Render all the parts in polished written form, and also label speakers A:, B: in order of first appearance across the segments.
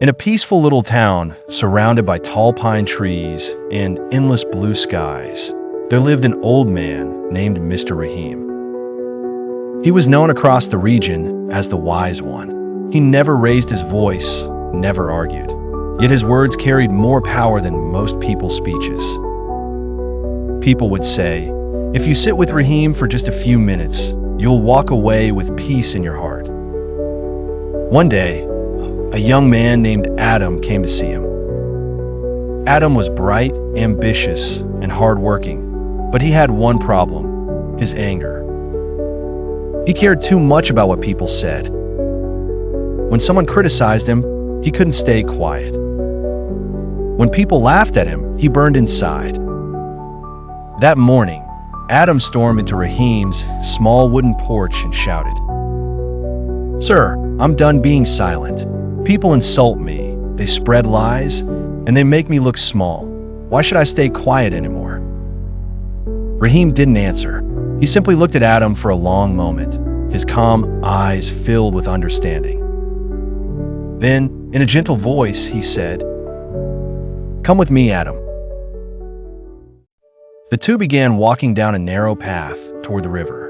A: In a peaceful little town, surrounded by tall pine trees and endless blue skies, there lived an old man named Mr. Rahim. He was known across the region as the Wise One. He never raised his voice, never argued. Yet his words carried more power than most people's speeches. People would say, if you sit with Rahim for just a few minutes, you'll walk away with peace in your heart. One day, a young man named Adam came to see him. Adam was bright, ambitious, and hardworking, but he had one problem: his anger. He cared too much about what people said. When someone criticized him, he couldn't stay quiet. When people laughed at him, he burned inside. That morning, Adam stormed into Rahim's small wooden porch and shouted, "Sir, I'm done being silent. People insult me, they spread lies, and they make me look small. Why should I stay quiet anymore?" Rahim didn't answer. He simply looked at Adam for a long moment, his calm eyes filled with understanding. Then, in a gentle voice, he said, "Come with me, Adam." The two began walking down a narrow path toward the river.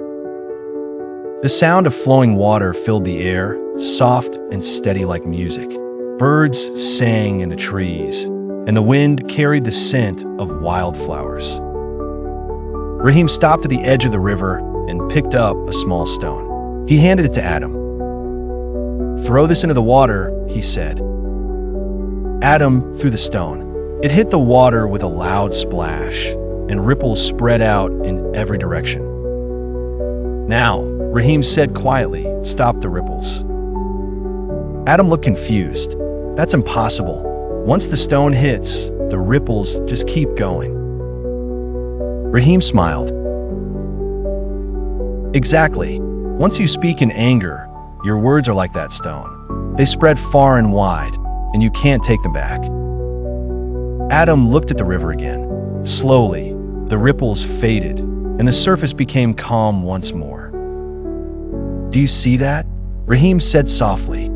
A: The sound of flowing water filled the air, soft and steady like music. Birds sang in the trees, and the wind carried the scent of wildflowers. Rahim stopped at the edge of the river and picked up a small stone. He handed it to Adam. "Throw this into the water," he said. Adam threw the stone. It hit the water with a loud splash, and ripples spread out in every direction. "Now," Rahim said quietly, "stop the ripples." Adam looked confused. "That's impossible. Once the stone hits, the ripples just keep going." Rahim smiled. "Exactly. Once you speak in anger, your words are like that stone. They spread far and wide, and you can't take them back." Adam looked at the river again. Slowly, the ripples faded, and the surface became calm once more. "Do you see that?" Rahim said softly.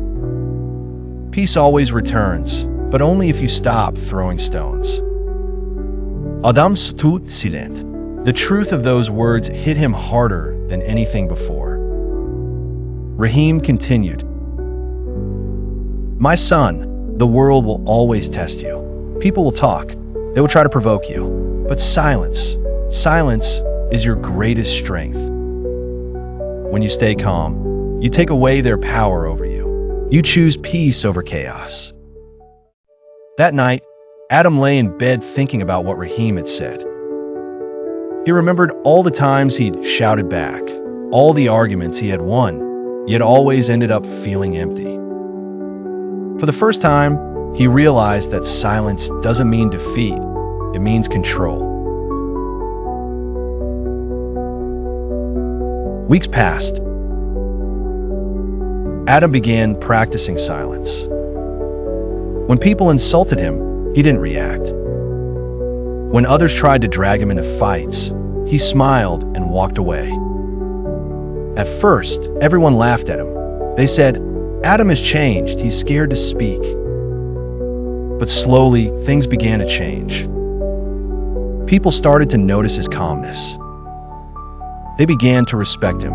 A: "Peace always returns, but only if you stop throwing stones." Adam stood silent. The truth of those words hit him harder than anything before. Rahim continued, "My son, the world will always test you. People will talk. They will try to provoke you. But silence is your greatest strength. When you stay calm, you take away their power over you. You choose peace over chaos." That night, Adam lay in bed thinking about what Rahim had said. He remembered all the times he'd shouted back, all the arguments he had won, yet always ended up feeling empty. For the first time, he realized that silence doesn't mean defeat, it means control. Weeks passed. Adam began practicing silence. When people insulted him, he didn't react. When others tried to drag him into fights, he smiled and walked away. At first, everyone laughed at him. They said, "Adam has changed, he's scared to speak." But slowly, things began to change. People started to notice his calmness. They began to respect him.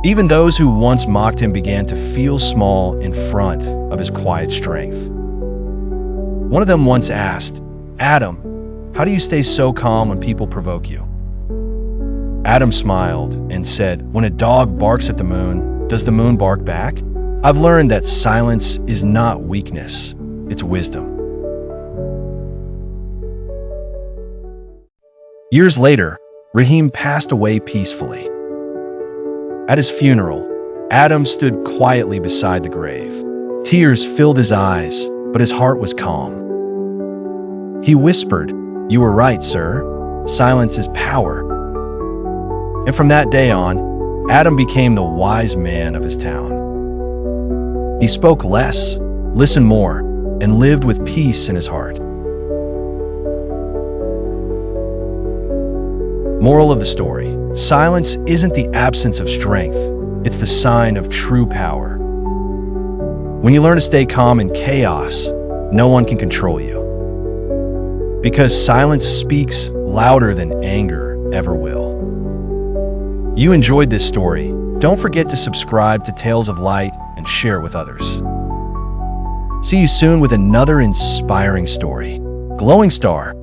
A: Even those who once mocked him began to feel small in front of his quiet strength. One of them once asked, "Adam, how do you stay so calm when people provoke you?" Adam smiled and said, "When a dog barks at the moon, does the moon bark back? I've learned that silence is not weakness, it's wisdom." Years later, Rahim passed away peacefully. At his funeral, Adam stood quietly beside the grave. Tears filled his eyes, but his heart was calm. He whispered, "You were right, sir. Silence is power." And from that day on, Adam became the wise man of his town. He spoke less, listened more, and lived with peace in his heart. Moral of the story: silence isn't the absence of strength, it's the sign of true power. When you learn to stay calm in chaos, no one can control you. Because silence speaks louder than anger ever will. You enjoyed this story. Don't forget to subscribe to Tales of Light and share it with others. See you soon with another inspiring story. Glowing Star.